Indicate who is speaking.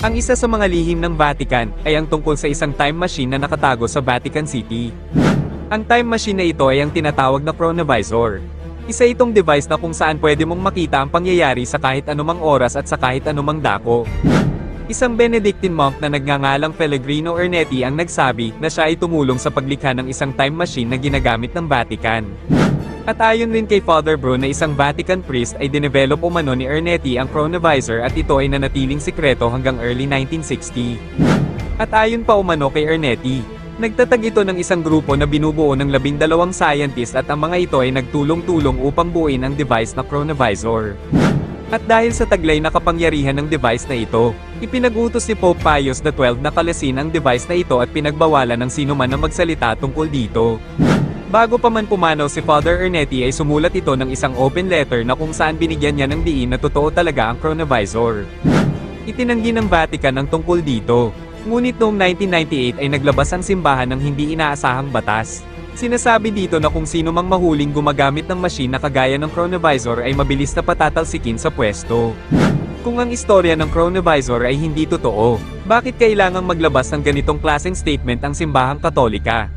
Speaker 1: Ang isa sa mga lihim ng Vatican ay ang tungkol sa isang time machine na nakatago sa Vatican City. Ang time machine na ito ay ang tinatawag na chronovisor. Isa itong device na kung saan pwede mong makita ang pangyayari sa kahit anumang oras at sa kahit anumang dako. Isang Benedictine monk na nagngangalang Pellegrino Ernetti ang nagsabi na siya ay tumulong sa paglikha ng isang time machine na ginagamit ng Vatican. At ayon rin kay Father Bro na isang Vatican priest ay dinevelop umano ni Ernetti ang chronovisor at ito ay nanatiling sikreto hanggang early 1960. At ayon pa umano kay Ernetti, nagtatag ito ng isang grupo na binubuo ng 12 scientist at ang mga ito ay nagtulong-tulong upang buuin ang device na chronovisor. At dahil sa taglay na kapangyarihan ng device na ito, ipinag-utos ni Pope Pius XII na kalasin ang device na ito at pinagbawalan ng sinuman na magsalita tungkol dito. Bago pa man pumanaw si Father Ernetti ay sumulat ito ng isang open letter na kung saan binigyan niya ng diin na totoo talaga ang chronovisor. Itinanggi ng Vatican ang tungkol dito. Ngunit noong 1998 ay naglabas ang simbahan ng hindi inaasahang batas. Sinasabi dito na kung sino mang mahuling gumagamit ng machine na kagaya ng chronovisor ay mabilis na patatalsikin sa pwesto. Kung ang istorya ng chronovisor ay hindi totoo, bakit kailangang maglabas ng ganitong klaseng statement ang simbahang Katolika?